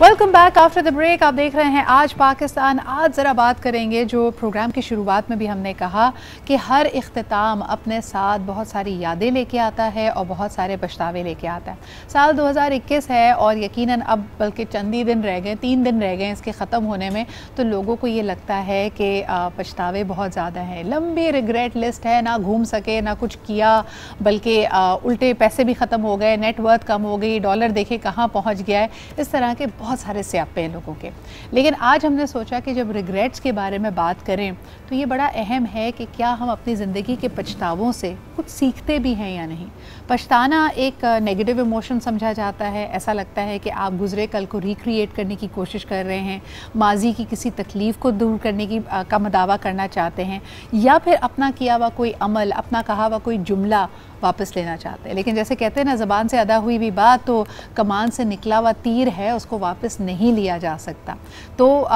Welcome back after the break. आप देख रहे हैं आज पाकिस्तान। आज ज़रा बात करेंगे, जो प्रोग्राम की शुरुआत में भी हमने कहा कि हर इख्तिताम अपने साथ बहुत सारी यादें लेके आता है और बहुत सारे पछतावे लेके आता है। साल 2021 है और यकीनन अब बल्कि चंद ही दिन रह गए, 3 दिन रह गए इसके ख़त्म होने में, तो लोगों को ये लगता है कि पछतावे बहुत ज़्यादा हैं। लंबी रिग्रेट लिस्ट है, ना घूम सके ना कुछ किया, बल्कि उल्टे पैसे भी ख़त्म हो गए, नेटवर्थ कम हो गई, डॉलर देखे कहाँ पहुँच गया है, इस तरह के बहुत सारे स्यापे हैं लोगों के। लेकिन आज हमने सोचा कि जब रिग्रेट्स के बारे में बात करें तो ये बड़ा अहम है कि क्या हम अपनी ज़िंदगी के पछतावों से कुछ सीखते भी हैं या नहीं। पछताना एक नेगेटिव इमोशन समझा जाता है। ऐसा लगता है कि आप गुज़रे कल को रिक्रिएट करने की कोशिश कर रहे हैं, माजी की किसी तकलीफ़ को दूर करने की का दावा करना चाहते हैं, या फिर अपना किया हुआ कोई अमल, अपना कहा हुआ कोई जुमला वापस लेना चाहते हैं। लेकिन जैसे कहते हैं ना, ज़बान से अदा हुई भी बात तो कमान से निकला हुआ तीर है, उसको वापस नहीं लिया जा सकता। तो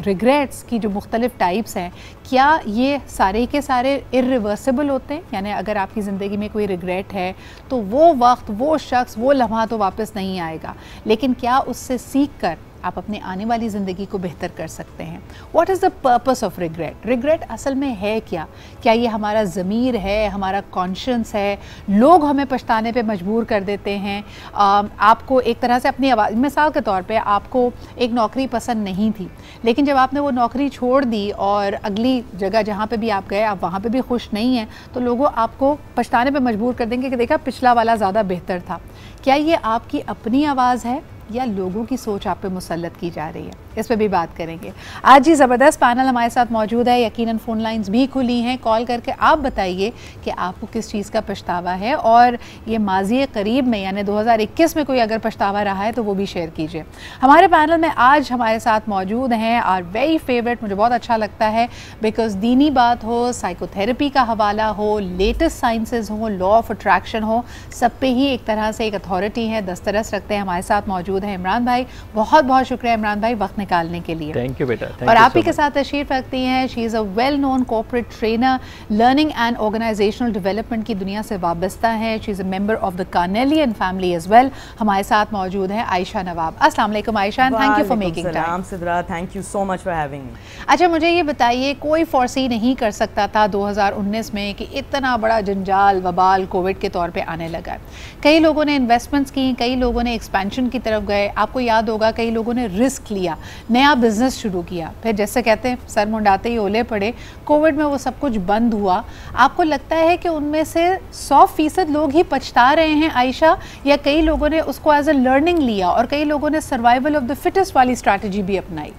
रिग्रेट्स की जो मुख्तलिफ़ टाइप्स हैं, क्या ये सारे के सारे इर्रिवर्सिबल होते हैं? यानी अगर आपकी ज़िंदगी में कोई रिग्रेट है तो वो वक्त, वो शख्स, वो लम्हा तो वापस नहीं आएगा, लेकिन क्या उससे सीख कर आप अपनी आने वाली ज़िंदगी को बेहतर कर सकते हैं? What is the purpose of regret? Regret असल में है क्या? क्या ये हमारा ज़मीर है, हमारा कॉन्शियंस है? लोग हमें पछताने पे मजबूर कर देते हैं। आपको एक तरह से अपनी आवाज़, मिसाल के तौर पे आपको एक नौकरी पसंद नहीं थी, लेकिन जब आपने वो नौकरी छोड़ दी और अगली जगह जहाँ पे भी आप गए आप वहाँ पे भी खुश नहीं हैं, तो लोगों आपको पछताने पे मजबूर कर देंगे कि देखा पिछला वाला ज़्यादा बेहतर था। क्या ये आपकी अपनी आवाज़ है या लोगों की सोच आप पे मुसल्लत की जा रही है? इस पर भी बात करेंगे। आज ही ज़बरदस्त पैनल हमारे साथ मौजूद है, यकीनन फ़ोन लाइंस भी खुली हैं। कॉल करके आप बताइए कि आपको किस चीज़ का पछतावा है, और ये माजी करीब में यानी 2021 में कोई अगर पछतावा रहा है तो वो भी शेयर कीजिए। हमारे पैनल में आज हमारे साथ मौजूद हैं और वेरी फेवरेट, मुझे बहुत अच्छा लगता है बिकॉज दीनी बात हो, साइकोथेरेपी का हवाला हो, लेटेस्ट साइंसेज हो, लॉ ऑफ अट्रैक्शन हो, सब पे ही एक तरह से एक अथॉरिटी है, दस्तरस रखते हैं। हमारे साथ मौजूद है इमरान भाई। बहुत बहुत शुक्रिया इमरान भाई वक्त निकालने के लिए। थैंक यू बेटा। और आप ही के साथ तशरीफ रखती हैं, she is a well known corporate trainer, learning and organisational development की दुनिया से वाबस्ता है। She is a member of the Carnelian family as well. हमारे साथ मौजूद है आयशा नवाब। अस्सलाम वालेकुम Ayesha, thank you for making time. Sidra, thank you so much for having me. अच्छा, मुझे ये बताइए, कोई फोरसी नहीं कर सकता था 2019 में कि इतना बड़ा जंजाल, वबाल कोविड के तौर पे आने लगा। कई लोगों ने इन्वेस्टमेंट्स की, कई लोगों ने एक्सपेंशन की तरफ गए। आपको याद होगा कई लोगों ने रिस्क लिया, नया बिजनेस शुरू किया, फिर जैसे कहते हैं सर मुंडाते ही ओले पड़े। कोविड में वो सब कुछ बंद हुआ। आपको लगता है कि उनमें से 100% लोग ही पछता रहे हैं आयशा, या कई लोगों ने उसको एज अ लर्निंग लिया और कई लोगों ने सर्वाइवल ऑफ द फिटेस्ट वाली स्ट्रैटेजी भी अपनाई?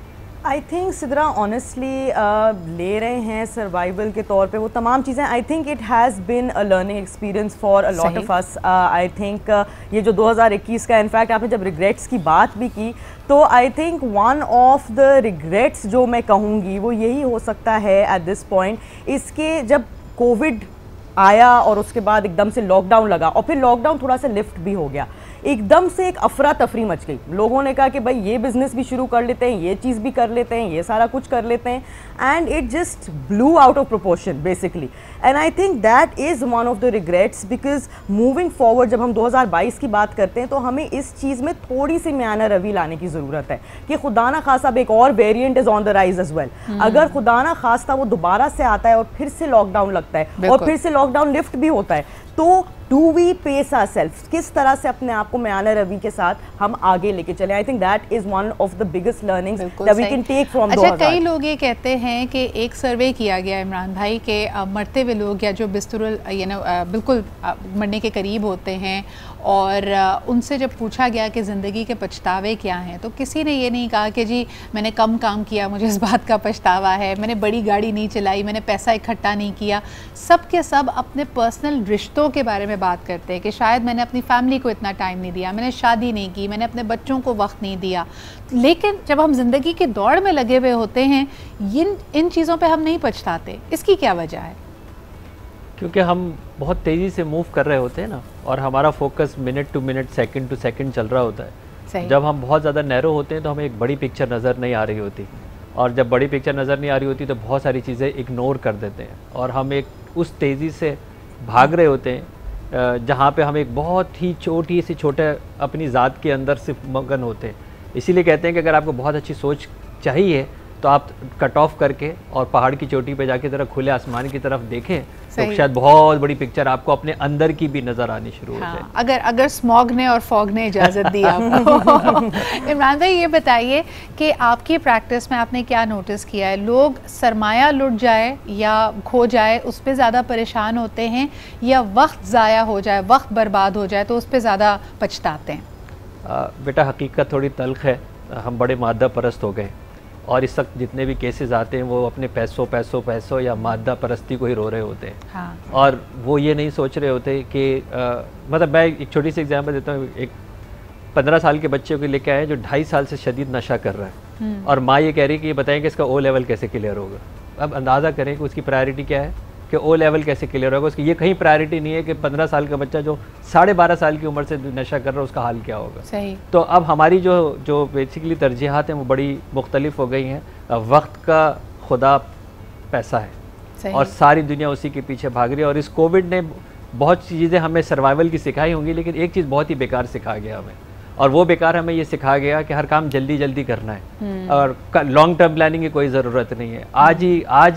आई थिंक सिद्रा ऑनेस्टली ले रहे हैं सर्वाइवल के तौर पे वो तमाम चीज़ें। I think it has been a learning experience for a lot of us. I think ये जो 2021 का, इनफैक्ट आपने जब रिग्रेट्स की बात भी की, तो I think one of the regrets जो मैं कहूँगी वो यही हो सकता है एट दिस पॉइंट, इसके जब कोविड आया और उसके बाद एकदम से लॉकडाउन लगा और फिर लॉकडाउन थोड़ा सा लिफ्ट भी हो गया, एकदम से एक अफरा तफरी मच गई। लोगों ने कहा कि भाई ये बिज़नेस भी शुरू कर लेते हैं, ये चीज़ भी कर लेते हैं, ये सारा कुछ कर लेते हैं, and it just blew out of proportion basically. And I think that is one of the regrets, because moving forward जब हम 2022 की बात करते हैं तो हमें इस चीज़ में थोड़ी सी म्याना रवि लाने की ज़रूरत है कि खुदा ना खासा अब एक और variant is on the rise as well. अगर खुदा ना खास्ता वो दोबारा से आता है और फिर से लॉकडाउन लगता है और फिर से लॉकडाउन लिफ्ट भी होता है, तो डू वी पेस आवरसेल्व्स, किस तरह से अपने आप को म्याना रवि के साथ हम आगे लेके चले। I think that is one of the biggest learnings that we can take from 2000। अच्छा, कई लोग ये कहते हैं कि एक सर्वे किया गया इमरान भाई के मरते हुए लोग या जो बिस्तुल बिल्कुल मरने के करीब होते हैं, और उनसे जब पूछा गया कि ज़िंदगी के पछतावे क्या हैं, तो किसी ने ये नहीं कहा कि जी मैंने कम काम किया मुझे इस बात का पछतावा है, मैंने बड़ी गाड़ी नहीं चलाई, मैंने पैसा इकट्ठा नहीं किया। सब के सब अपने पर्सनल रिश्तों के बारे में बात करते हैं कि शायद मैंने अपनी फैमिली को इतना टाइम नहीं दिया, मैंने शादी नहीं की, मैंने अपने बच्चों को वक्त नहीं दिया। लेकिन जब हम ज़िंदगी की दौड़ में लगे हुए होते हैं, इन चीज़ों पे हम नहीं पछताते। इसकी क्या वजह है? क्योंकि हम बहुत तेज़ी से मूव कर रहे होते हैं ना, और हमारा focus minute to minute, second to second चल रहा होता है। जब हम बहुत ज़्यादा नैरो होते हैं तो हमें एक बड़ी पिक्चर नज़र नहीं आ रही होती, और जब बड़ी पिक्चर नज़र नहीं आ रही होती तो बहुत सारी चीज़ें इग्नोर कर देते हैं, और हम एक उस तेज़ी से भाग रहे होते हैं जहाँ पे हम एक बहुत ही छोटे अपनी ज़ात के अंदर सिर्फ मगन होते हैं। इसीलिए कहते हैं कि अगर आपको बहुत अच्छी सोच चाहिए तो आप कट ऑफ करके और पहाड़ की चोटी पे जाके जरा खुले आसमान की तरफ देखें तो शायद बहुत बड़ी पिक्चर आपको अपने अंदर की भी नजर आनी शुरू हो जाए। अगर स्मॉग ने और फॉग ने इजाज़त दी आपको। इमरान भाई ये बताइए कि आपकी प्रैक्टिस में आपने क्या नोटिस किया है, लोग सरमाया लुट जाए या खो जाए उस पर ज़्यादा परेशान होते हैं या वक्त ज़ाया हो जाए, वक्त बर्बाद हो जाए तो उस पर ज़्यादा पछताते हैं? बेटा हकीकत थोड़ी तल्ख है, हम बड़े मादा परस्त हो गए और इस वक्त जितने भी केसेस आते हैं वो अपने पैसों या मादा परस्ती को ही रो रहे होते हैं। हाँ। और वो ये नहीं सोच रहे होते कि मतलब मैं एक छोटी सी एग्जांपल देता हूँ। एक 15 साल के बच्चे को लेकर आए जो 2.5 साल से शदीद नशा कर रहा है और माँ ये कह रही है कि ये बताएं कि इसका O लेवल कैसे क्लियर होगा। अब अंदाज़ा करें कि उसकी प्रायोरिटी क्या है कि O लेवल कैसे क्लियर होगा। उसकी ये कहीं प्रायोरिटी नहीं है कि 15 साल का बच्चा जो 12.5 साल की उम्र से नशा कर रहा है उसका हाल क्या होगा। सही। तो अब हमारी जो बेसिकली तरजीहात हैं वो बड़ी मुख्तलिफ हो गई हैं। वक्त का खुदा पैसा है और सारी दुनिया उसी के पीछे भाग रही है। और इस कोविड ने बहुत चीज़ें हमें सर्वाइवल की सिखाई होंगी, लेकिन एक चीज़ बहुत ही बेकार सिखा गया हमें, और वो बेकार हमें ये सिखा गया कि हर काम जल्दी जल्दी करना है और लॉन्ग टर्म प्लानिंग की कोई ज़रूरत नहीं है। आज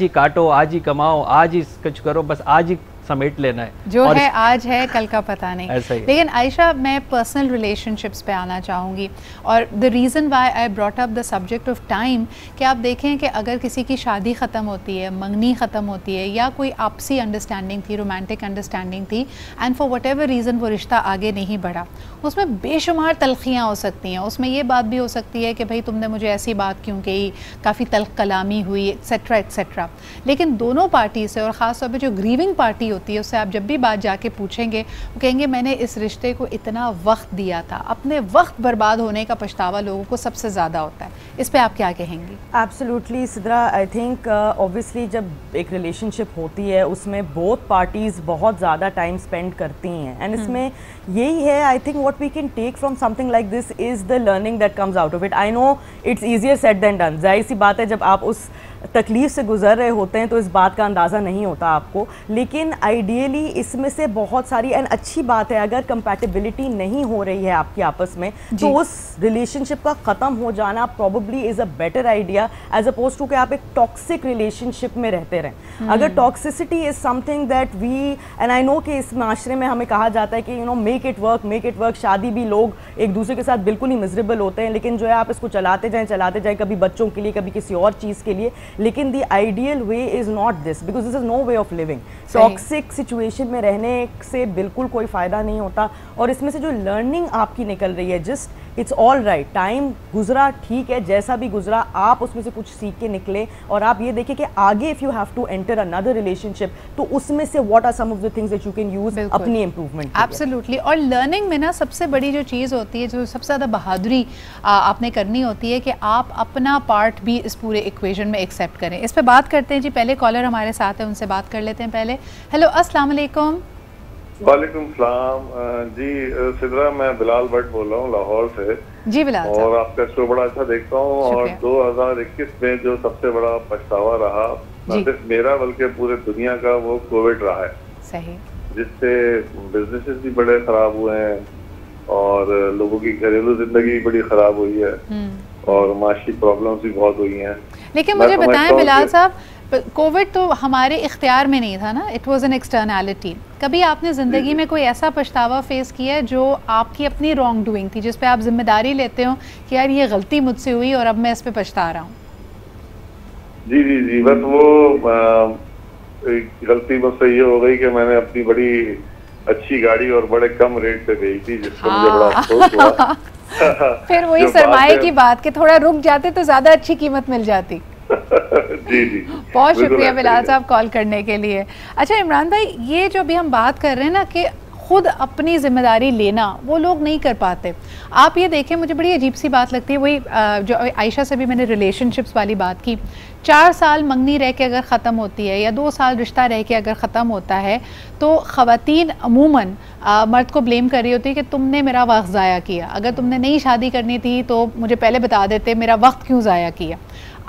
ही काटो, आज ही कमाओ, आज ही कुछ करो, बस आज ही समेट लेना है। जो है आज है, कल का पता नहीं। लेकिन आयशा, मैं पर्सनल रिलेशनशिप्स पे आना चाहूँगी और the reason why I brought up the subject of time कि आप देखें कि अगर किसी की शादी ख़त्म होती है, मंगनी ख़त्म होती है या कोई आपसी अंडरस्टैंडिंग थी, रोमांटिक अंडरस्टैंडिंग थी and for what ever reason वो रिश्ता आगे नहीं बढ़ा, उसमें बेशुमार तलखियाँ हो सकती हैं। उसमें ये बात भी हो सकती है कि भाई तुमने मुझे ऐसी बात क्यों कही, काफ़ी तल्ख कलामी हुई, एक्सेट्रा एक्सेट्रा। लेकिन दोनों पार्टी से और ख़ास तौर पर जो ग्रीविंग पार्टी होती है उससे आप जब भी बात जाके पूछेंगे वो कहेंगे मैंने इस रिश्ते को इतना वक्त दिया था। अपने वक्त बर्बाद होने का पछतावा लोगों को सबसे ज़्यादा होता है। इस पे आप क्या कहेंगी? Absolutely Sidra, I think obviously जब एक रिलेशनशिप होती है उसमें बोथ पार्टीज़ बहुत ज़्यादा टाइम स्पेंड करती हैं एंड इसमें यही है I think what we can take from something like this is the learning that comes out of it. I know it's easier said than done. जाहिर सी बात है जब आप उस तकलीफ़ से गुजर रहे होते हैं तो इस बात का अंदाज़ा नहीं होता आपको, लेकिन आइडियली इसमें से बहुत सारी एंड अच्छी बात है अगर कंपैटिबिलिटी नहीं हो रही है आपकी आपस में तो उस रिलेशनशिप का ख़त्म हो जाना probably is a better idea as opposed to कि आप एक टॉक्सिक रिलेशनशिप में रहते रहें। अगर toxicity is something that we and I know कि इस माशरे में हमें कहा जाता है कि you know make it work, शादी भी लोग एक दूसरे के साथ बिल्कुल ही मिजरेबल होते हैं, लेकिन जो है आप इसको चलाते जाएं कभी बच्चों के लिए, कभी किसी और चीज़ के लिए, लेकिन the ideal way is not this because this is no way of living. Toxic situation में रहने से बिल्कुल कोई फ़ायदा नहीं होता और इसमें से जो लर्निंग आपकी निकल रही है just it's all right, time गुजरा ठीक है, जैसा भी गुजरा आप उसमें से कुछ सीख के निकले और आप ये देखिए कि आगे if you have to enter another relationship तो उसमें से what are some of the things that you can use अपनी इंप्रूवमेंट। एब्सोल्युटली। और लर्निंग में ना सबसे बड़ी जो चीज़ होती है, जो सबसे ज़्यादा बहादुरी आपने करनी होती है कि आप अपना पार्ट भी इस पूरे इक्वेशन में एक्सेप्ट करें। इस पर बात करते हैं जी। पहले कॉलर हमारे साथ है, उनसे बात कर लेते हैं पहले। हेलो, अस्सलाम वालेकुम। वालेकुम सलाम जी सिद्रा, मैं बिलाल भट्ट बोल रहा हूँ लाहौर से। जी बिलाल, और आपका शो बड़ा अच्छा देखता हूँ और 2021 में जो सबसे बड़ा पछतावा रहा न सिर्फ मेरा बल्कि पूरे दुनिया का वो कोविड रहा है। सही। जिससे बिजनेसेस भी बड़े खराब हुए हैं और लोगों की घरेलू जिंदगी भी बड़ी खराब हुई है और माशी प्रॉब्लम्स भी बहुत हुई हैं। लेकिन मुझे बताएं बिलाल साहब, कोविड तो हमारे इख्तियार में नहीं था ना, इट वाज एन एक्सटर्नैलिटी। कभी आपने ज़िंदगी में कोई ऐसा पछतावा फेस किया है जो आपकी अपनी रॉन्ग डूइंग थी, जिस पे आप जिम्मेदारी लेते हो कि यार ये गलती मुझसे हुई और अब मैं इस पे पछता रहा हूँ? जी जी जी, बस वो गलती मुझसे ये हो गई कि मैंने अपनी बड़ी अच्छी गाड़ी और बड़े कम रेट पे भेजी थी, जिससे मुझे बड़ा अफसोस हुआ। फिर वही सरमाए की बात कि थोड़ा रुक जाते तो ज़्यादा अच्छी कीमत मिल जाती। जी जी, बहुत शुक्रिया बिलाल साहब कॉल करने के लिए। अच्छा इमरान भाई, ये जो अभी हम बात कर रहे हैं ना कि खुद अपनी जिम्मेदारी लेना वो लोग नहीं कर पाते। आप ये देखें, मुझे बड़ी अजीब सी बात लगती है, वही जो आयशा से भी मैंने रिलेशनशिप्स वाली बात की, 4 साल मंगनी रह के अगर ख़त्म होती है या 2 साल रिश्ता रह के अगर ख़त्म होता है तो ख़वातीन अमूमन मर्द को ब्लेम कर रही होती है कि तुमने मेरा वक्त ज़ाया किया, अगर तुमने नहीं शादी करनी थी तो मुझे पहले बता देते, मेरा वक्त क्यों ज़ाया किया।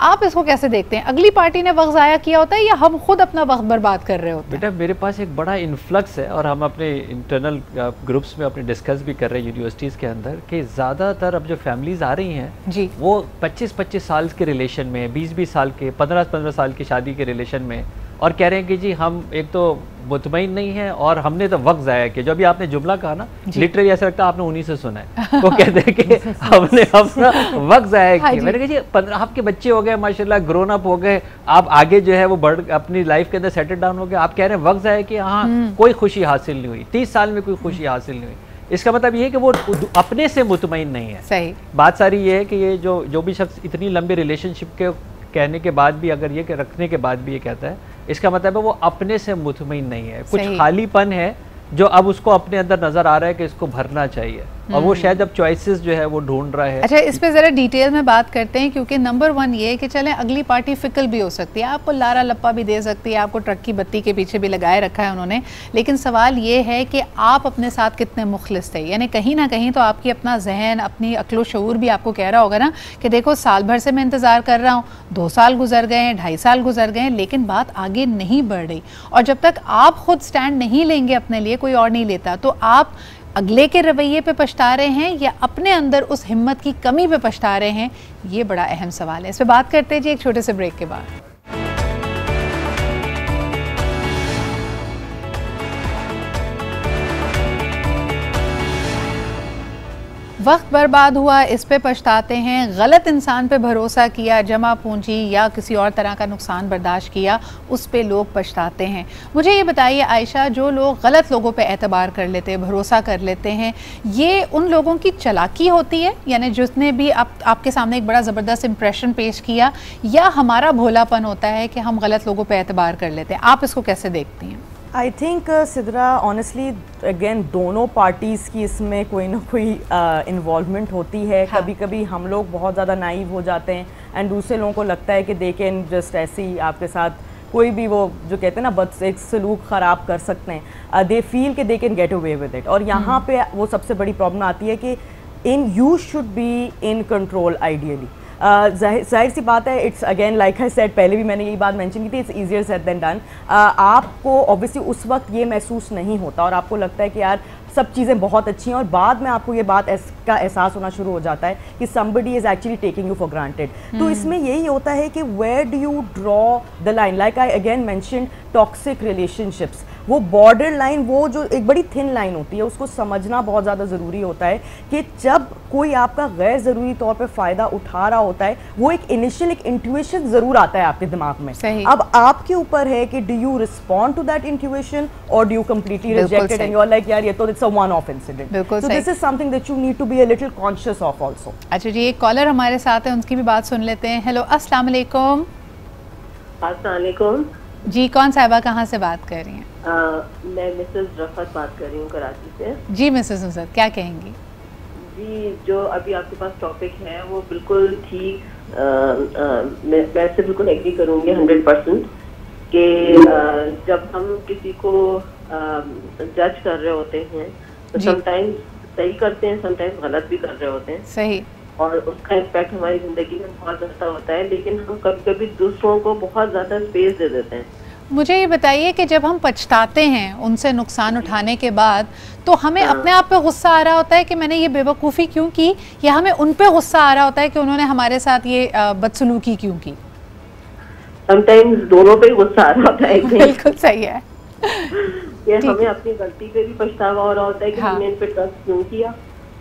आप इसको कैसे देखते हैं? अगली पार्टी ने वक्त ज़ाया किया होता है या हम खुद अपना वक्त बर्बाद कर रहे होते हैं? बेटा मेरे पास एक बड़ा इन्फ्लक्स है और हम अपने इंटरनल ग्रुप्स में अपने डिस्कस भी कर रहे हैं यूनिवर्सिटीज़ के अंदर कि ज़्यादातर अब जो फैमिलीज़ आ रही हैं जी, वो 25-25 साल के रिलेशन में, 20-20 साल के, 15-15 साल की शादी के रिलेशन में, और कह रहे हैं कि जी हम एक तो मुतमईन नहीं है और हमने तो वक्त ज़ाया किया। जो अभी आपने जुमला कहा ना, लिटरली ऐसा लगता है आपने उन्हीं से सुना है। वो कहते हैं कि हमने अपना वक्त ज़ाया किया। मैंने कहा जी 15 आपके बच्चे हो गए माशाल्लाह, ग्रोन अप हो गए, आप आगे जो है वो बढ़ अपनी लाइफ के अंदर सेटल डाउन हो गए, आप कह रहे हैं वक्त ज़ाया किया। हाँ, कोई खुशी हासिल नहीं हुई, 30 साल में कोई खुशी हासिल नहीं हुई। इसका मतलब ये है कि वो अपने से मुतमईन नहीं है। सही बात सारी ये है कि ये जो भी शख्स इतनी लंबी रिलेशनशिप के कहने के बाद भी, अगर ये रखने के बाद भी ये कहता है, इसका मतलब है वो अपने से मुतमईन नहीं है, कुछ खालीपन है जो अब उसको अपने अंदर नजर आ रहा है कि इसको भरना चाहिए, और वो शायद अब चॉइसेस जो है वो ढूंढ रहा है। अच्छा, इस पे ज़रा डिटेल में बात करते हैं, क्योंकि नंबर 1 ये है कि चलें अगली पार्टी फिकल भी हो सकती है, आपको लारा लप्पा भी दे सकती है, आपको ट्रक की बत्ती के पीछे भी लगाए रखा है उन्होंने, लेकिन सवाल ये है कि आप अपने साथ कितने मुखलिस थे। यानी कहीं ना कहीं तो आपकी अपना जहन, अपनी अक्लो शऊर भी आपको कह रहा होगा ना कि देखो साल भर से मैं इंतज़ार कर रहा हूँ, 2 साल गुजर गए हैं, 2.5 साल गुजर गए हैं, लेकिन बात आगे नहीं बढ़ रही। और जब तक आप खुद स्टैंड नहीं लेंगे अपने लिए, कोई और नहीं लेता, तो आप अगले के रवैये पे पछता रहे हैं या अपने अंदर उस हिम्मत की कमी पे पछता रहे हैं, ये बड़ा अहम सवाल है। इस पे बात करते हैं जी एक छोटे से ब्रेक के बाद। वक्त बर्बाद हुआ, इस पे पछताते हैं, गलत इंसान पे भरोसा किया, जमा पूंजी या किसी और तरह का नुकसान बर्दाश्त किया, उस पे लोग पछताते हैं। मुझे ये बताइए आयशा, जो लोग गलत लोगों पे एतबार कर लेते हैं, भरोसा कर लेते हैं, ये उन लोगों की चालाकी होती है, यानी जिसने भी आपके सामने एक बड़ा ज़बरदस्त इंप्रेशन पेश किया, या हमारा भोलापन होता है कि हम गलत लोगों पे एतबार कर लेते हैं? आप इसको कैसे देखती हैं? I think Sidra honestly again दोनों पार्टीज़ की इसमें कोई ना कोई इन्वॉल्वमेंट होती है। हाँ. कभी कभी हम लोग बहुत ज़्यादा नाइव हो जाते हैं एंड दूसरे लोगों को लगता है कि दे कैन जस्ट ऐसे ही आपके साथ कोई भी वो जो कहते हैं ना बस एक सलूक ख़राब कर सकते हैं, दे फील कि they can get away with it. और यहाँ पे वो सबसे बड़ी प्रॉब्लम आती है कि you should be in control ideally. जाहिर सी बात है, it's again like I said, पहले भी मैंने यही बात मेंशन की थी, it's easier said than done. आपको ऑब्वियसली उस वक्त ये महसूस नहीं होता और आपको लगता है कि यार सब चीज़ें बहुत अच्छी हैं, और बाद में आपको ये बात का एहसास होना शुरू हो जाता है कि somebody is actually taking you for granted। तो इसमें यही होता है कि where do you draw the line, like I again mentioned toxic relationships, वो बॉर्डर लाइन, वो जो एक बड़ी थिन लाइन होती है, उसको समझना बहुत ज़्यादा ज़रूरी होता है कि जब कोई आपका गैर ज़रूरी तौर पे फ़ायदा उठा रहा होता है, वो एक इनिशियल एक इंट्यूशन ज़रूर आता है आपके दिमाग में। अब आपके ऊपर है कि do you respond to that intuition और do you completely reject it and you are like यार ये तो it's a one off incident. So this is something that you need to be a little conscious of also. अच्छा जी, एक collar हमारे साथ है, उनकी भी बात सुन लेते हैं। हेलो, अस्सलाम वालेकुम। अस्सलाम वालेकुम जी, कौन साहिबा कहाँ से बात कर रही हैं? मैं मिसेस रफत बात कर रही हूँ कराची से। जी मिसेस नुसरत, क्या कहेंगी? जी, जो अभी आपके पास टॉपिक है वो बिल्कुल ठीक, मैं वैसे बिल्कुल एग्री करूँगी 100% कि जब हम किसी को जज कर रहे होते हैं तो समटाइम्स सही करते हैं, समटाइम्स गलत भी कर रहे होते हैं। सही। और उसका इम्पैक्ट हमारी ज़िंदगी में बहुत ज़्यादा होता है, लेकिन हम कभी कभी दूसरों को बहुत ज़्यादा स्पेस दे देते हैं। मुझे ये बताइए कि जब हम पछताते हैं उनसे नुकसान उठाने के बाद, तो हमें अपने आप पे गुस्सा आ रहा होता है कि मैंने ये बेवकूफ़ी क्यों की, या हमें उन पे गुस्सा आ रहा होता है कि उन्होंने हमारे साथ ये बदसलूकी क्यों की? समटाइम्स दोनों पे गुस्सा आ रहा होता है। बिल्कुल सही है कि हमें अपनी गलती पे भी पछतावा हो रहा होता है कि हमने इन पे ट्रस्ट क्यों किया,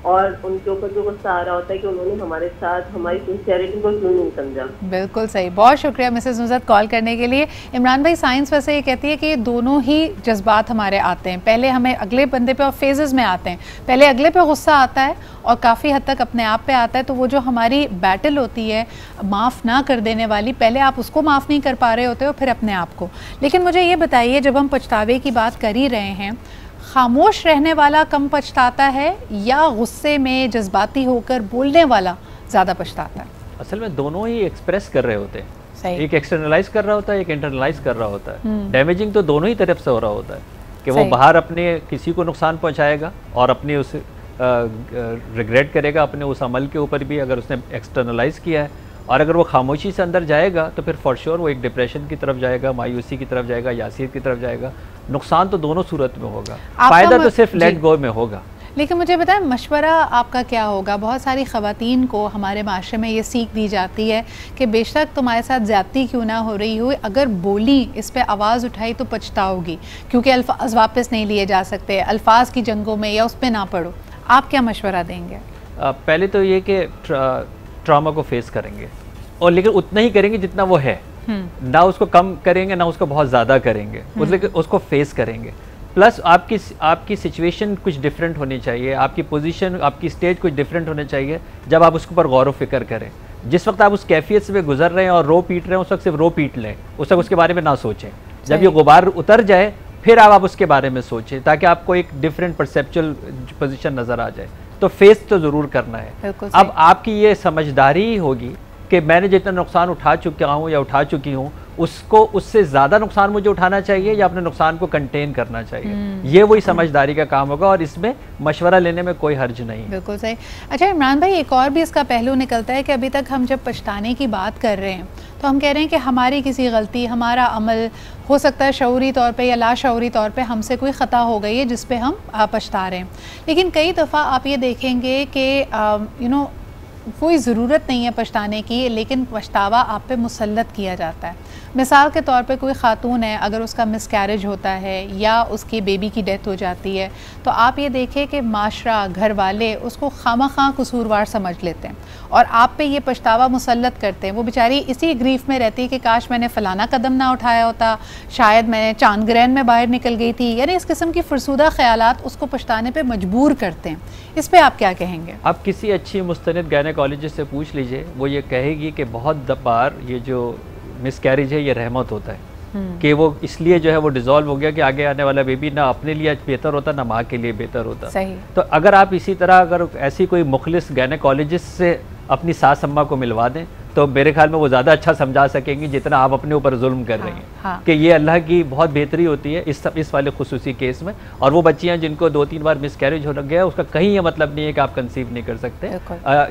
और उनके ऊपर जो गुस्सा आ रहा होता है कि उन्होंने हमारे साथ हमारी सिंसियरिटी को क्यों नहीं समझा। बिल्कुल सही, बहुत शुक्रिया मिसेस नुसरत कॉल करने के लिए। इमरान भाई, साइंस वैसे ये कहती है कि दोनों ही जज्बात हमारे आते हैं, पहले हमें अगले बंदे पे और फेजेस में आते हैं, पहले अगले पे गुस्सा आता है और काफ़ी हद तक अपने आप पे आता है। तो वो जो हमारी बैटल होती है माफ़ ना कर देने वाली, पहले आप उसको माफ़ नहीं कर पा रहे होते हो, फिर अपने आप को। लेकिन मुझे ये बताइए, जब हम पछतावे की बात कर ही रहे हैं, खामोश रहने वाला कम पछताता है या गुस्से में जज्बाती होकर बोलने वाला ज़्यादा पछताता है? असल में दोनों ही एक्सप्रेस कर रहे होते हैं, सही। एक एक्सटर्नलाइज कर रहा होता है, एक इंटरनलाइज कर रहा होता है। डैमेजिंग तो दोनों ही तरफ से हो रहा होता है कि वो बाहर अपने किसी को नुकसान पहुंचाएगा और अपने उस रिग्रेट करेगा अपने उस अमल के ऊपर भी, अगर उसने एक्सटर्नलाइज किया है, और अगर वो खामोशी से अंदर जाएगा तो फिर फॉर श्योर वो एक डिप्रेशन की तरफ जाएगा, मायूसी की तरफ जाएगा, यासीर की तरफ जाएगा। नुकसान तो दोनों सूरत में होगा, फ़ायदा तो सिर्फ लेट गो में होगा। लेकिन मुझे बताएं मशवरा आपका क्या होगा? बहुत सारी ख़वातीन को हमारे माशरे में ये सीख दी जाती है कि बेशक तुम्हारे साथ ज़्यादती क्यों ना हो रही हो, अगर बोली, इस पे आवाज़ उठाई तो पछताओगी, क्योंकि अल्फाज वापस नहीं लिए जा सकते, अल्फाज की जंगों में या उस पर ना पढ़ो। आप क्या मशवरा देंगे? पहले तो ये कि ट्रॉमा को फेस करेंगे, और लेकिन उतना ही करेंगे जितना वो है, ना उसको कम करेंगे ना उसको बहुत ज़्यादा करेंगे, उसको फेस करेंगे। प्लस आपकी सिचुएशन कुछ डिफरेंट होनी चाहिए, आपकी पोजीशन, आपकी स्टेज कुछ डिफरेंट होने चाहिए जब आप उसके ऊपर गौर व फिक्र करें। जिस वक्त आप उस कैफियत से गुजर रहे हैं और रो पीट रहे हैं, उस वक्त सिर्फ रो पीट लें, उस वक्त उसके बारे में ना सोचें। जब ये गुबार उतर जाए फिर आप उसके बारे में सोचें, ताकि आपको एक डिफरेंट परसेप्चुअल पोजीशन नज़र आ जाए। तो फेस तो ज़रूर करना है। अब आपकी ये समझदारी होगी कि मैंने जितना नुकसान उठा चुका हूँ या उठा चुकी हूँ, उसको उससे ज़्यादा नुकसान मुझे उठाना चाहिए या अपने नुकसान को कंटेन करना चाहिए। ये वही समझदारी का काम होगा, और इसमें मशवरा लेने में कोई हर्ज नहीं। बिल्कुल सही। अच्छा इमरान भाई, एक और भी इसका पहलू निकलता है कि अभी तक हम जब पछताने की बात कर रहे हैं तो हम कह रहे हैं कि हमारी किसी गलती, हमारा अमल, हो सकता है शऊरी तौर पे या लाशऊरी तौर पे हमसे कोई ख़ता हो गई है जिस पे हम पछता रहे हैं। लेकिन कई दफ़ा आप ये देखेंगे कि कोई ज़रूरत नहीं है पछताने की, लेकिन पछतावा आप पे मुसल्लत किया जाता है। मिसाल के तौर पे कोई ख़ातून है, अगर उसका मिसकैरेज होता है या उसकी बेबी की डेथ हो जाती है, तो आप ये देखें कि माशरा, घर वाले उसको खामख़ा कसूरवार समझ लेते हैं और आप पे ये पछतावा मुसल्लत करते हैं। वो बेचारी इसी ग्रीफ में रहती है कि काश मैंने फ़लाना कदम ना उठाया होता, शायद मैं चांद ग्रहण में बाहर निकल गई थी। यानी इस किस्म की फरसूदा ख्यालात उसको पछताने पर मजबूर करते हैं। इस पर आप क्या कहेंगे? आप किसी अच्छी मुस्तनिद गायनेकोलॉजिस्ट से पूछ लीजिए, वो ये कहेगी कि बहुत बार ये जो मिसकैरेज है ये रहमत होता है, कि वो इसलिए जो है वो डिज़ोल्व हो गया कि आगे आने वाला बेबी ना अपने लिए बेहतर होता ना माँ के लिए बेहतर होता। सही। तो अगर आप इसी तरह अगर ऐसी कोई मुखलिस गायनेकोलॉजिस्ट से अपनी सास अम्मा को मिलवा दें तो मेरे ख्याल में वो ज़्यादा अच्छा समझा सकेंगी जितना आप अपने ऊपर जुल्म कर रही हैं। कि ये अल्लाह की बहुत बेहतरी होती है इस वाले खुसूसी केस में। और वो बच्चियाँ जिनको 2-3 बार मिसकैरेज हो गया, उसका कहीं ये मतलब नहीं है कि आप कंसीव नहीं कर सकते।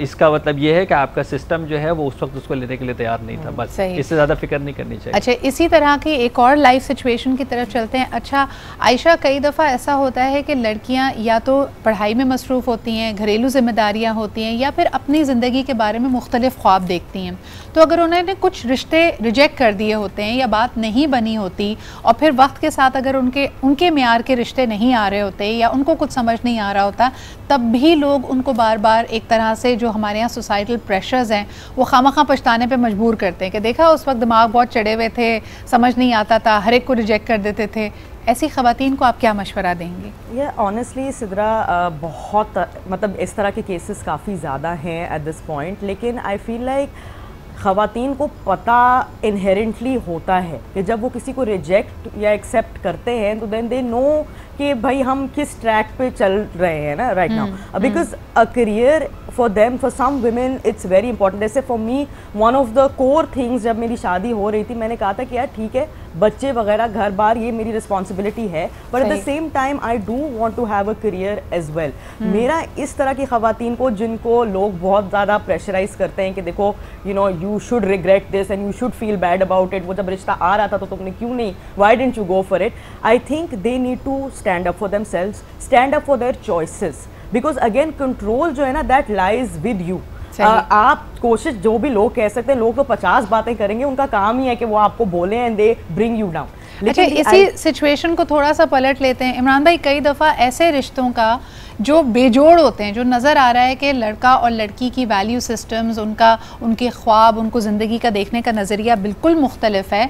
इसका मतलब ये है कि आपका सिस्टम जो है वो उस वक्त उसको लेने के लिए तैयार नहीं था, बस इससे ज़्यादा फिक्र नहीं करनी चाहिए। अच्छा, इसी तरह की एक और लाइफ सिचुएशन की तरफ चलते हैं। अच्छा आयशा, कई दफ़ा ऐसा होता है कि लड़कियाँ या तो पढ़ाई में मसरूफ़ होती हैं, घरेलू जिम्मेदारियाँ होती हैं, या फिर अपनी ज़िंदगी के बारे में मुख्तलिफ ख्वाब देखती हैं। तो अगर उन्होंने कुछ रिश्ते रिजेक्ट कर दिए होते हैं या बात नहीं बनी होती, और फिर वक्त के साथ अगर उनके म्यार के रिश्ते नहीं आ रहे होते या उनको कुछ समझ नहीं आ रहा होता, तब भी लोग उनको बार बार एक तरह से जो हमारे यहाँ सोसाइटल प्रेशर्स हैं वो खामखा पछताने पे मजबूर करते हैं कि देखा उस वक्त दिमाग बहुत चढ़े हुए थे, समझ नहीं आता था, हर एक को रिजेक्ट कर देते थे। ऐसी ख़वातीन को आप क्या मशवरा देंगे? ये ऑनेस्टली सिद्रा बहुत मतलब इस तरह के केसेस काफ़ी ज़्यादा हैं एट दिस पॉइंट, लेकिन आई फील लाइक ख़वातीन को पता इनहेरेंटली होता है कि जब वो किसी को रिजेक्ट या एक्सेप्ट करते हैं तो देन दे नो कि भाई हम किस ट्रैक पे चल रहे हैं ना right now, because a career for them, for some women it's very important. जैसे for me one of the core things, जब मेरी शादी हो रही थी मैंने कहा था कि यार ठीक है बच्चे वगैरह घर बार ये मेरी रिस्पॉन्सिबिलिटी है, but at the same time I do want to have a career as well. मेरा इस तरह की ख़वातीन को जिनको लोग बहुत ज़्यादा प्रेशराइज करते हैं कि देखो you should regret this and you should feel bad about it, वो जब रिश्ता आ रहा था तो तुमने क्यों नहीं, why didn't you go for it. I think they need to stand up for themselves, stand up for their choices, because again control जो है ना दैट लाइज विद यू। आप कोशिश, जो भी लोग कह सकते हैं, लोग तो 50 बातें करेंगे, उनका काम ही है कि वो आपको बोले and they bring you down. अच्छा, इसी सिचुएशन को थोड़ा सा पलट लेते हैं इमरान भाई। कई दफ़ा ऐसे रिश्तों का जो बेजोड़ होते हैं, जो नज़र आ रहा है कि लड़का और लड़की की वैल्यू सिस्टम्स, उनके ख्वाब, उनको ज़िंदगी का देखने का नज़रिया बिल्कुल मुख्तलिफ है,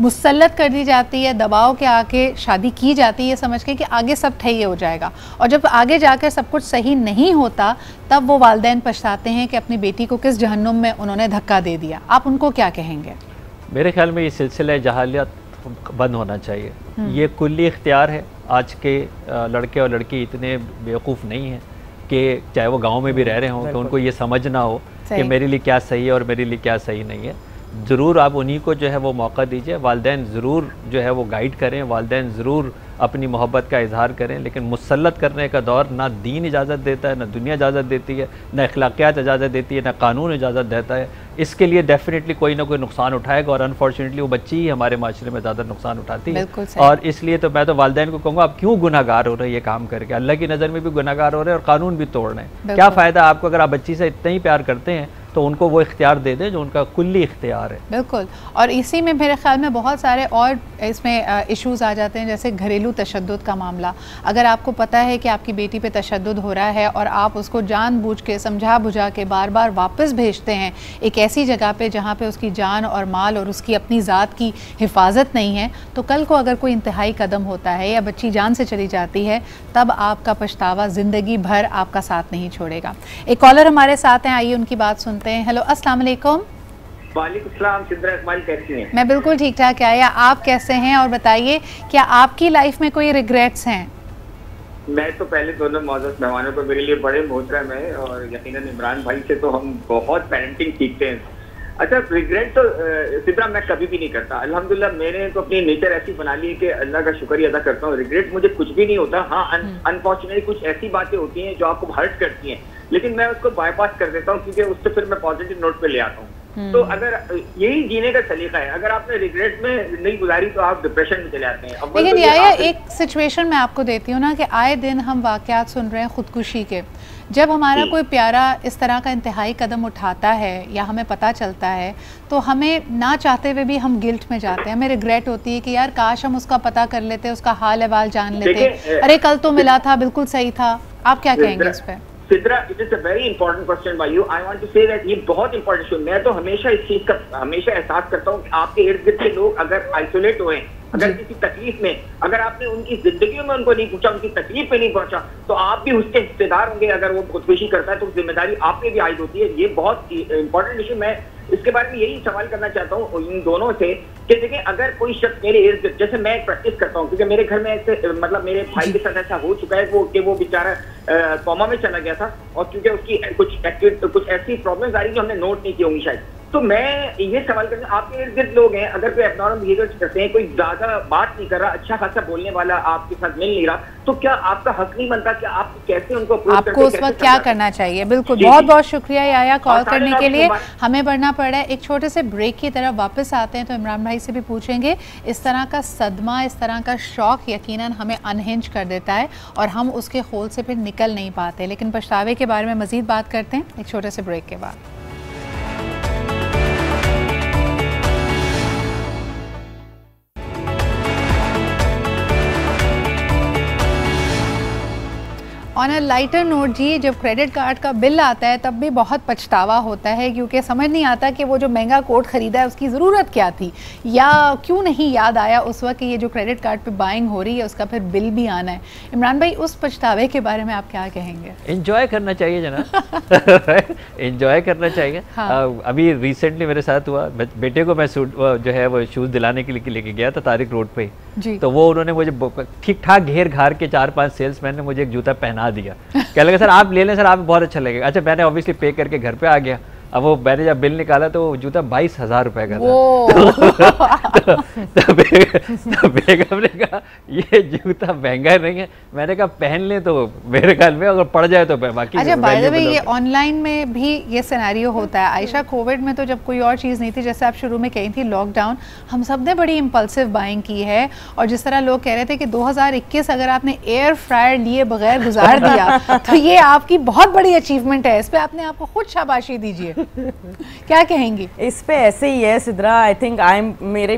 मुसल्लत कर दी जाती है, दबाव के आके शादी की जाती है समझ के कि आगे सब ठही हो जाएगा, और जब आगे जाकर सब कुछ सही नहीं होता तब वो वालिदैन पछताते हैं कि अपनी बेटी को किस जहन्नुम में उन्होंने धक्का दे दिया। आप उनको क्या कहेंगे? मेरे ख्याल में ये सिलसिला जहालियत बंद होना चाहिए। ये कुल्ली इख्तियार है। आज के लड़के और लड़की इतने बेवकूफ़ नहीं हैं कि चाहे वो गाँव में भी रह रहे हों तो उनको ये समझ ना हो कि मेरे लिए क्या सही है और मेरे लिए क्या सही नहीं है। ज़रूर आप उन्हीं को जो है वो मौका दीजिए, वालिदैन ज़रूर जो है वो गाइड करें, वालिदैन ज़रूर अपनी मोहब्बत का इजहार करें, लेकिन मुसल्लत करने का दौर ना दीन इजाज़त देता है, ना दुनिया इजाज़त देती है, ना अखलाकियात इजाज़त देती है, ना कानून इजाज़त देता है। इसके लिए डेफिनेटली कोई ना कोई नुकसान उठाएगा, और अनफॉर्चुनेटली वो बच्ची ही हमारे माशरे में ज़्यादा नुकसान उठाती है। और इसलिए तो मैं तो वालिदैन को कहूँगा, आप क्यों गुनाहगार हो रहे हैं ये काम करके, अल्लाह की नज़र में भी गुनाहगार हो रहे हैं और कानून भी तोड़ रहे हैं। क्या फ़ायदा आपको, अगर आप बच्ची से इतना ही प्यार करते हैं तो उनको वो इख्तियार दे दें जो उनका कुल्ली इख्तियार है। बिल्कुल, और इसी में मेरे ख्याल में बहुत सारे और इसमें इश्यूज़ आ जाते हैं, जैसे घरेलू तशद्दुद का मामला। अगर आपको पता है कि आपकी बेटी पे तशद्दुद हो रहा है और आप उसको जानबूझ के समझा बुझा के बार बार वापस भेजते हैं एक ऐसी जगह पे जहाँ पे उसकी जान और माल और उसकी अपनी ज़ात की हिफाजत नहीं है, तो कल को अगर कोई इंतहाई कदम होता है या बच्ची जान से चली जाती है, तब आपका पछतावा ज़िंदगी भर आपका साथ नहीं छोड़ेगा। एक कॉलर हमारे साथ हैं, आइए उनकी बात सुनते हैं। हेलो, अस्सलाम वालेकुम। वालेकुम सलाम। सिद्रा इकबाल कैसी हैं? मैं बिल्कुल ठीक ठाक। आया, आप कैसे हैं? और बताइए, क्या आपकी लाइफ में कोई रिग्रेट्स हैं? मैं तो पहले दोनों मौजूद मेहमानों को मेरे लिए बड़े मोहतरम है, और यकीनन इमरान भाई से तो हम बहुत पेरेंटिंग सीखते हैं। अच्छा, रिग्रेट तो सिद्रा मैं कभी भी नहीं करता। अल्हम्दुलिल्लाह मैंने तो अपनी नेचर ऐसी बना ली है कि अल्लाह का शुक्रिया अदा करता हूँ। रिग्रेट मुझे कुछ भी नहीं होता। हाँ, अनफॉर्चुनेटली कुछ ऐसी बातें होती हैं जो आपको हर्ट करती हैं, लेकिन मैं उसको बाईपास कर देता हूँ, क्योंकि उससे फिर मैं पॉजिटिव नोट पे ले आता हूँ। तो अगर यही जीने का तरीका है, अगर आपने रिग्रेट में जिंदगी गुजारी तो आप डिप्रेशन में चले आते हैं। लेकिन तो एक सिचुएशन मैं आपको देती हूँ ना, कि आए दिन हम वाकयात सुन रहे हैं खुदकुशी के। जब हमारा कोई प्यारा इस तरह का इंतहाई कदम उठाता है या हमें पता चलता है, तो हमें ना चाहते हुए भी हम गिल्ट में जाते हैं, हमें रिग्रेट होती है कि यार काश हम उसका पता कर लेते, उसका हाल अहवाल जान लेते, अरे कल तो मिला था, बिल्कुल सही था। आप क्या कहेंगे इस पे? Sidra, it is a very important question by you. I want to say that ये बहुत इंपॉर्टेंट इशू। मैं तो हमेशा इस चीज का हमेशा एहसास करता हूँ कि आपके इर्द गिर्द के लोग अगर आइसोलेट हुए, अगर किसी तकलीफ में, अगर आपने उनकी जिंदगी में उनको नहीं पूछा, उनकी तकलीफ पे नहीं पहुंचा, तो आप भी उसके हिस्सेदार होंगे। अगर वो खुदकुशी करता है तो जिम्मेदारी आप पे भी आयद होती है। ये बहुत इंपॉर्टेंट इशू। मैं इसके बारे में यही सवाल करना चाहता हूँ इन दोनों से कि देखिए, अगर कोई शख्स मेरे इर्द, जैसे मैं प्रैक्टिस करता हूँ, क्योंकि मेरे घर में ऐसे मतलब मेरे भाई के साथ ऐसा हो चुका है वो बेचारा कोमा में चला गया था, और क्योंकि उसकी कुछ ऐसी प्रॉब्लम्स आ रही जो हमने नोट नहीं की होंगी शायद। तो मैं ये सवाल करता हूँ, आपके इर्द गिर्द लोग हैं, अगर कोई एब्नॉर्मल बिहेवियर करते हैं, कोई ज्यादा बात नहीं कर रहा, अच्छा खासा बोलने वाला आपके साथ मिल नहीं रहा, तो क्या आपका हक नहीं बनता कि आप कैसे उनको आपको उस वक्त क्या करना चाहिए? बिल्कुल, बहुत बहुत शुक्रिया आया कॉल करने के लिए। हमें बढ़ना पड़ा है, एक छोटे से ब्रेक की तरफ वापस आते हैं, तो इमरान भाई से भी पूछेंगे, इस तरह का सदमा, इस तरह का शौक यकीनन हमें अनहिंज कर देता है और हम उसके होल से फिर निकल नहीं पाते। लेकिन पछतावे के बारे में मजीद बात करते हैं एक छोटे से ब्रेक के बाद। ऑन अ लाइटर नोट जी, जब क्रेडिट कार्ड का बिल आता है तब भी बहुत पछतावा होता है, क्योंकि समझ नहीं आता कि वो जो महंगा कोट ख़रीदा है उसकी ज़रूरत क्या थी, या क्यों नहीं याद आया उस वक्त कि ये जो क्रेडिट कार्ड पे बाइंग हो रही है उसका फिर बिल भी आना है। इमरान भाई, उस पछतावे के बारे में आप क्या कहेंगे? एंजॉय करना चाहिए जनाब, एंजॉय करना चाहिए। हाँ। अभी रिसेंटली मेरे साथ हुआ, बेटे को मैं सूट जो है वो शूज़ दिलाने के लिए लेके गया था तारिक रोड पे जी। तो वो उन्होंने मुझे ठीक ठाक घेर घार के 4-5 सेल्समैन ने मुझे एक जूता पहना दिया। कह लगे सर आप ले लें सर, आप बहुत अच्छा लगेगा। अच्छा, मैंने ऑब्वियसली पे करके घर पे आ गया। अब वो मैंने जब बिल निकाला तो जूता 22,000 रुपए का था। तो बेगम ने कहा ये जूता महंगा नहीं है। मैंने कहा पहन ले तो मेरे ख्याल में अगर पड़ जाए तो बाकी। अच्छा, बाय द वे ये ऑनलाइन में भी ये सिनेरियो होता है। आयशा, कोविड में तो जब कोई और चीज़ नहीं थी, जैसे आप शुरू में कही थी लॉकडाउन, हम सब ने बड़ी इम्पल्सिव बाइंग की है। और जिस तरह लोग कह रहे थे कि 2021 अगर आपने एयर फ्रायर लिए बगैर गुजार दिया तो ये आपकी बहुत बड़ी अचीवमेंट है। इस पर आपने आपको खुद शाबाशी दीजिए। क्या कहेंगे इस पे? ऐसे ही है सिद्रा, आई थिंक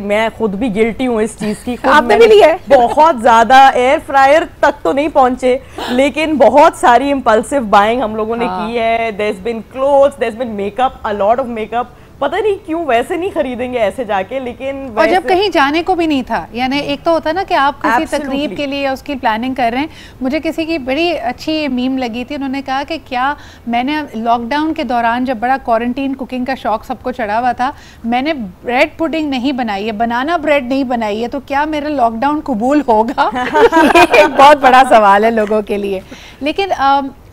मैं खुद भी गिल्टी हूँ इस चीज की। आपने भी लिया है? बहुत ज्यादा एयर फ्रायर तक तो नहीं पहुंचे, लेकिन बहुत सारी इम्पल्सिव बाइंग हम लोगों ने की है। There has been clothes, there has been makeup, a lot of makeup. पता नहीं क्यों, वैसे नहीं खरीदेंगे ऐसे जाके, लेकिन और जब कहीं जाने को भी नहीं था, यानी एक तो होता है ना कि आप किसी तकरीब के लिए उसकी प्लानिंग कर रहे हैं। मुझे किसी की बड़ी अच्छी मीम लगी थी, उन्होंने कहा कि क्या मैंने लॉकडाउन के दौरान जब बड़ा क्वारंटीन कुकिंग का शौक सबको चढ़ा हुआ था, मैंने ब्रेड पुडिंग नहीं बनाई है, बनाना ब्रेड नहीं बनाई है, तो क्या मेरा लॉकडाउन कबूल होगा? ये एक बहुत बड़ा सवाल है लोगों के लिए। लेकिन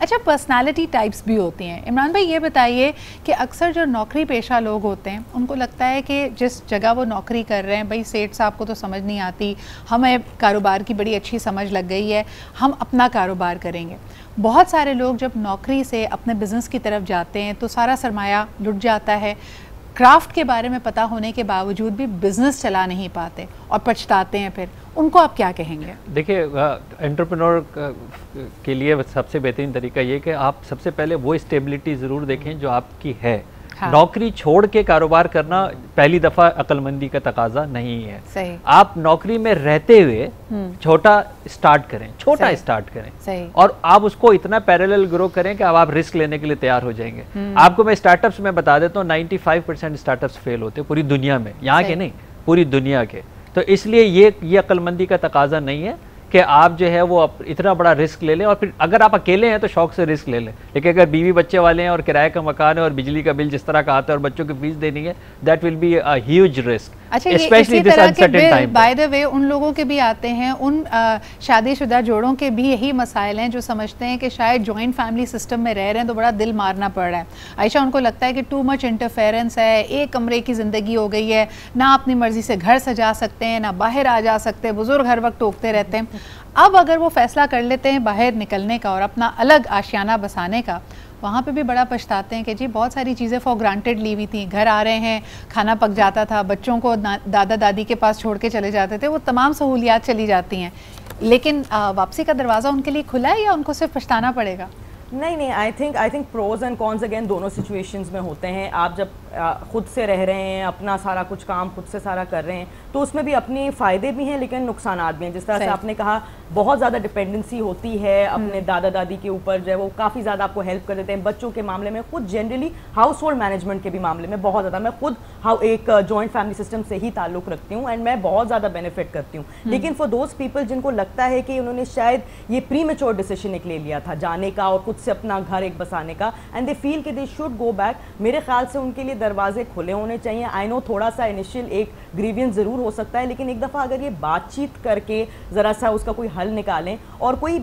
अच्छा, पर्सनालिटी टाइप्स भी होती हैं। इमरान भाई ये बताइए कि अक्सर जो नौकरी पेशा लोग होते हैं उनको लगता है कि जिस जगह वो नौकरी कर रहे हैं, भाई सेठ साहब को तो समझ नहीं आती, हमें कारोबार की बड़ी अच्छी समझ लग गई है, हम अपना कारोबार करेंगे। बहुत सारे लोग जब नौकरी से अपने बिज़नेस की तरफ जाते हैं तो सारा सरमाया लुट जाता है, क्राफ्ट के बारे में पता होने के बावजूद भी बिजनेस चला नहीं पाते और पछताते हैं। फिर उनको आप क्या कहेंगे? देखिए, एंटरप्रेन्योर के लिए सबसे बेहतरीन तरीका ये कि आप सबसे पहले वो स्टेबिलिटी ज़रूर देखें जो आपकी है। हाँ। नौकरी छोड़ के कारोबार करना पहली दफ़ा अक्लमंदी का तकाजा नहीं है। सही। आप नौकरी में रहते हुए छोटा स्टार्ट करें, छोटा स्टार्ट करें। सही। और आप उसको इतना पैरेलल ग्रो करें कि अब आप रिस्क लेने के लिए तैयार हो जाएंगे। आपको मैं स्टार्टअप्स में बता देता हूँ, 95% स्टार्टअप्स फेल होते हैं पूरी दुनिया में, यहाँ के नहीं, पूरी दुनिया के। तो इसलिए ये अक्लमंदी का तकाजा नहीं है कि आप जो है वो इतना बड़ा रिस्क ले लें। और फिर अगर आप अकेले हैं तो शौक से रिस्क ले लें, लेकिन अगर बीवी बच्चे वाले हैं और किराए का मकान है और बिजली का बिल जिस तरह का आता है और बच्चों की फीस देनी है, that will be a huge risk. अच्छा, इसी तरह के बिल बाय द वे उन लोगों के भी आते हैं, उन शादीशुदा जोड़ों के भी यही मसाइल हैं जो समझते हैं कि शायद जॉइंट फैमिली सिस्टम में रह रहे हैं तो बड़ा दिल मारना पड़ रहा है। आयशा, उनको लगता है कि टू मच इंटरफेरेंस है, एक कमरे की ज़िंदगी हो गई है, ना अपनी मर्जी से घर सजा सकते हैं, ना बाहर आ जा सकते, बुजुर्ग हर वक्त टोकते रहते हैं। अब अगर वो फैसला कर लेते हैं बाहर निकलने का और अपना अलग आशियाना बसाने का, वहाँ पे भी बड़ा पछताते हैं कि जी बहुत सारी चीज़ें फॉर ग्रांटेड ली हुई थी। घर आ रहे हैं, खाना पक जाता था, बच्चों को दादा दादी के पास छोड़ के चले जाते थे, वो तमाम सहूलियात चली जाती हैं, लेकिन वापसी का दरवाज़ा उनके लिए खुला है या उनको सिर्फ पछताना पड़ेगा? नहीं, I think pros and cons again दोनों सिचुएशंस में होते हैं। आप जब खुद से रह रहे हैं, अपना सारा कुछ काम खुद से सारा कर रहे हैं, तो उसमें भी अपने फ़ायदे भी हैं लेकिन नुकसानात भी हैं। जिस तरह से आपने कहा, बहुत ज़्यादा डिपेंडेंसी होती है अपने दादा दादी के ऊपर, जो है वो काफ़ी ज़्यादा आपको हेल्प कर देते हैं बच्चों के मामले में, खुद जनरली हाउस होल्ड मैनेजमेंट के भी मामले में बहुत ज़्यादा। मैं खुद एक जॉइंट फैमिली सिस्टम से ही ताल्लुक़ रखती हूँ एंड मैं बहुत ज़्यादा बेनिफिट करती हूँ। लेकिन फॉर दोज पीपल जिनको लगता है कि उन्होंने शायद ये प्रीमेच्योर डिसीजन एक ले लिया था जाने का और खुद से अपना घर एक बसाने का, एंड दे फील कि दे शुड गो बैक, मेरे ख्याल से उनके लिए दरवाजे खुले होने चाहिए। आई नो थोड़ा सा इनिशियल एक ग्रीवियंस ज़रूर हो सकता है, लेकिन एक दफ़ा अगर ये बातचीत करके ज़रा सा उसका कोई हल निकालें और कोई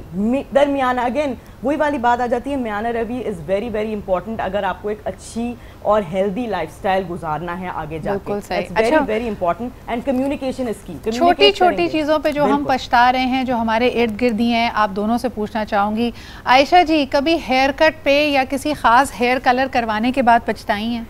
दरमियाना, अगेन वही वाली बात आ जाती है, म्याना Ravi is very very important अगर आपको एक अच्छी और हेल्दी लाइफस्टाइल गुजारना है आगे जाके। Very very important and communication is की। छोटी छोटी चीज़ों पे जो हम पछता रहे हैं, जो हमारे इर्द गिर्द ही हैं, आप दोनों से पूछना चाहूँगी। आयशा जी, कभी हेयर कट पे या किसी ख़ास हेयर कलर करवाने के बाद पछताई हैं?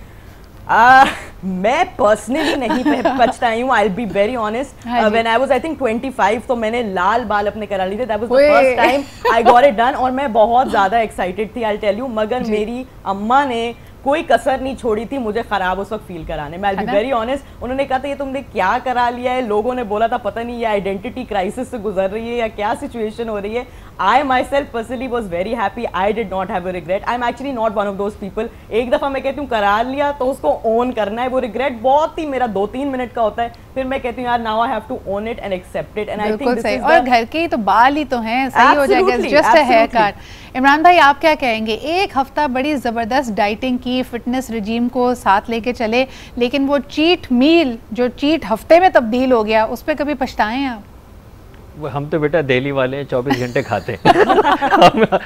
मैं पर्सनली नहीं पछताई हूँ, I will be very honest. When I was I think 25 तो मैंने लाल बाल अपने करा लिए थे, that was the first time I got it done और मैं बहुत ज़्यादा एक्साइटेड थी, आई विल टेल यू। मगर मेरी अम्मा ने कोई कसर नहीं छोड़ी थी मुझे खराब उस वक्त फील कराने में। I will be very honest. उन्होंने कहा था ये तुमने क्या करा लिया है, लोगों ने बोला था पता नहीं ये आइडेंटिटी क्राइसिस से गुजर रही है या क्या सिचुएशन हो रही है। I myself personally was very happy. I did not have a regret. I'm actually not one of those people. एक दफ़ा मैं कहती हूँ करा लिया तो उसको ओन करना है। वो रिग्रेट बहुत ही मेरा 2-3 मिनट का होता है, फिर मैं कहती हूँ यार now I have to own it and accept it. And I think this is और घर के ही तो बाल ही तो हैं, सही हो जाएगा, just a haircut. इमरान भाई, आप क्या कहेंगे? एक हफ्ता बड़ी ज़बरदस्त डाइटिंग की, फिटनेस रिजीम को साथ लेके चले, लेकिन वो चीट मील जो चीट हफ्ते में तब्दील हो गया, उस पर कभी पछताएं आप? हम तो बेटा दिल्ली वाले हैं, 24 घंटे खाते हैं।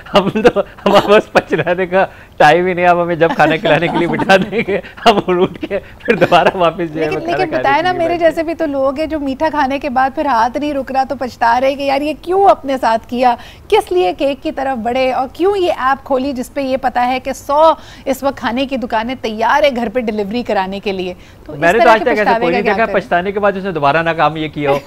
हम तो हमारे पास पचराने का टाइम ही नहीं। अब हमें जब खाना खिलाने के लिए बिठा देंगे हम उठ के फिर दोबारा वापस जाएंगे। लेकिन बताया ना, मेरे जैसे भी तो लोग हैं जो मीठा खाने के बाद फिर हाथ नहीं रुक रहा तो पछता रहे कि यार ये क्यों अपने साथ किया, किस लिए केक की तरफ बढ़े और क्यों ये ऐप खोली जिसपे ये पता है कि 100 इस वक्त खाने की दुकानें तैयार है घर पे डिलीवरी कराने के लिए। तो मैंने तो आज तक ऐसा कोई नहीं देखा पछताने के बाद उसने दोबारा ना काम ये किया हो।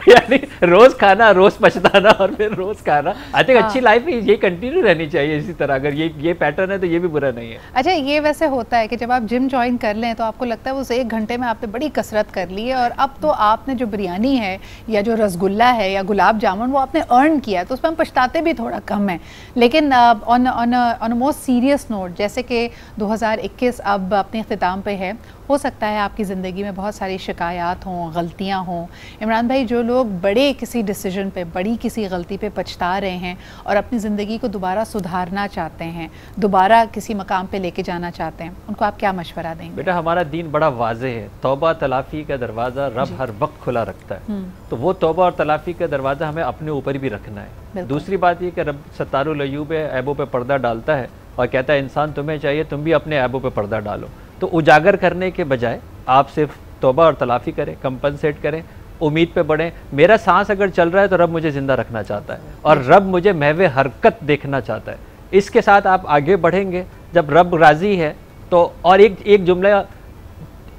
यानी रोज खाना, रोज पछताना और फिर रोज खाना। आई थिंक अच्छी लाइफ ये कंटिन्यू रहनी चाहिए इसी तरह। अगर ये पैटर्न है तो ये भी बुरा नहीं है। अच्छा, ये वैसे होता है कि जब आप जिम ज्वाइन कर लें तो आपको लगता है उस 1 घंटे में आपने बड़ी कसरत कर ली है और अब तो आपने जो बिरयानी है या जो रसगुल्ला है या गुलाब जामुन वो आपने अर्न किया है, तो उस पर हम पछताते भी थोड़ा कम है। लेकिन ऑन मोस्ट सीरियस नोट, जैसे कि 2021 अब अपने अख्तिताम पे है, हो सकता है आपकी ज़िंदगी में बहुत सारी शिकायत हों, गलतियां हों। इमरान भाई, जो लोग बड़े किसी डिसीजन पे, बड़ी किसी गलती पे पछता रहे हैं और अपनी ज़िंदगी को दोबारा सुधारना चाहते हैं, दोबारा किसी मकाम पे लेके जाना चाहते हैं, उनको आप क्या मशवरा देंगे? बेटा, हमारा दीन बड़ा वाज़ेह है, तौबा तलाफ़ी का दरवाज़ा रब हर वक्त खुला रखता है। तो वो तौबा और तलाफ़ी का दरवाज़ा हमें अपने ऊपर भी रखना है। दूसरी बात ये कि रब सत्तारुल अय्यूब ऐबों पे पर्दा डालता है और कहता है इंसान तुम्हें चाहिए तुम भी अपने ऐबों पे पर्दा डालो। तो उजागर करने के बजाय आप सिर्फ तौबा और तलाफ़ी करें, कंपनसेट करें, उम्मीद पे बढ़ें। मेरा सांस अगर चल रहा है तो रब मुझे ज़िंदा रखना चाहता है और रब मुझे महवे हरकत देखना चाहता है। इसके साथ आप आगे बढ़ेंगे। जब रब राज़ी है तो, और एक जुमला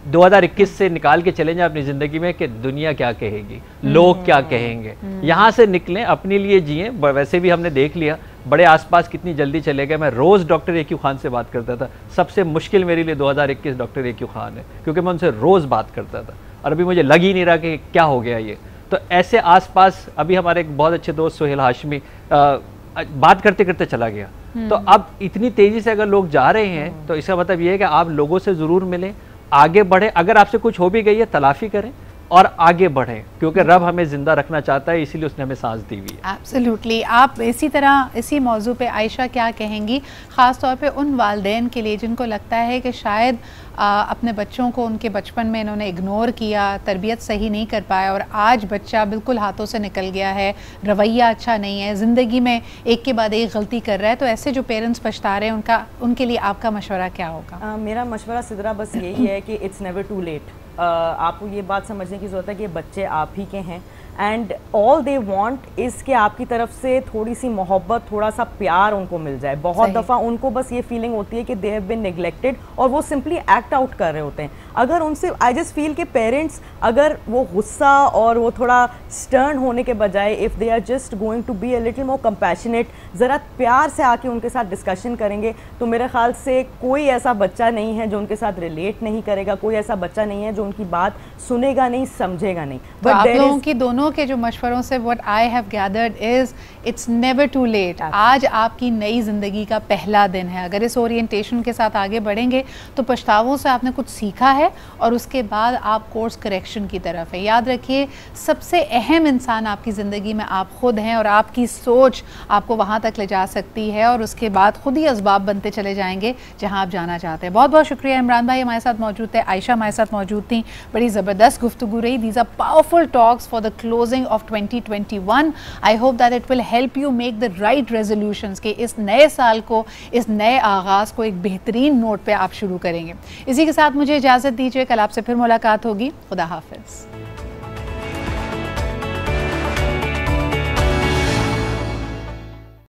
2021 से निकाल के चले जाएं अपनी ज़िंदगी में कि दुनिया क्या कहेगी, लोग क्या कहेंगे। यहाँ से निकलें, अपने लिए जिएं। वैसे भी हमने देख लिया बड़े आसपास कितनी जल्दी चले गए। मैं रोज़ डॉक्टर ए क्यू खान से बात करता था। सबसे मुश्किल मेरे लिए 2021 डॉक्टर ए क्यू खान है, क्योंकि मैं उनसे रोज़ बात करता था और अभी मुझे लग ही नहीं रहा कि क्या हो गया ये। तो ऐसे आसपास अभी हमारे एक बहुत अच्छे दोस्त सोहेल हाशमी बात करते करते चला गया। तो अब इतनी तेज़ी से अगर लोग जा रहे हैं तो इसका मतलब ये है कि आप लोगों से ज़रूर मिलें, आगे बढ़ें। अगर आपसे कुछ हो भी गई है तलाफ़ी करें और आगे बढ़ें, क्योंकि रब हमें ज़िंदा रखना चाहता है, इसीलिए उसने हमें सांस दी हुई है। एब्सोल्युटली। आप इसी तरह इसी मौजू पे आयशा क्या कहेंगी, ख़ास तौर पे उन वालिदैन के लिए जिनको लगता है कि शायद अपने बच्चों को उनके बचपन में इन्होंने इग्नोर किया, तरबियत सही नहीं कर पाया और आज बच्चा बिल्कुल हाथों से निकल गया है, रवैया अच्छा नहीं है, ज़िंदगी में एक के बाद एक गलती कर रहा है। तो ऐसे जो पेरेंट्स पछता रहे हैं उनके लिए आपका मशवरा क्या होगा? मेरा मशवरा सिदरा बस यही है कि इट्स नेवर टू लेट। आपको ये बात समझने की ज़रूरत है कि बच्चे आप ही के हैं and all they want is कि आपकी तरफ से थोड़ी सी मोहब्बत, थोड़ा सा प्यार उनको मिल जाए। बहुत दफ़ा उनको बस ये फीलिंग होती है कि दे हैव बीन नेग्लेक्टेड और वो सिंपली एक्ट आउट कर रहे होते हैं। अगर उनसे आई जस्ट फील कि पेरेंट्स अगर वो गुस्सा और वो थोड़ा स्टर्न होने के बजाय if they are just going to be a little more compassionate, ज़रा प्यार से आके उनके साथ डिस्कशन करेंगे, तो मेरे ख्याल से कोई ऐसा बच्चा नहीं है जो उनके साथ रिलेट नहीं करेगा, कोई ऐसा बच्चा नहीं है जो उनकी बात सुनेगा नहीं, समझेगा नहीं। तो आप लोगों की दोनों के जो मशवरों से what I have gathered is it's never too late. आज आपकी नई ज़िंदगी का पहला दिन है। अगर इस ओरिएंटेशन के साथ आगे बढ़ेंगे तो पछतावों से आपने कुछ सीखा है और उसके बाद आप कोर्स करेक्शन की तरफ है। याद रखिए, सबसे अहम इंसान आपकी ज़िंदगी में आप खुद हैं और आपकी सोच आपको वहाँ तक ले जा सकती है और उसके बाद खुद ही असबाब बनते चले जाएंगे जहाँ आप जाना चाहते हैं। बहुत बहुत शुक्रिया। इमरान भाई हमारे साथ मौजूद थे, आयशा हमारे साथ मौजूद थी। बड़ी ज़बरदस्त गुफ्तगू रही। These are powerful talks for the closing of 2021. I hope that it will help you make the right resolutions कि इस नए साल को, इस नए आगाज़ को एक बेहतरीन नोट पे आप शुरू करेंगे। इसी के साथ मुझे इजाज़त दीजिए, कल आपसे फिर मुलाकात होगी। खुदा हाफिज़।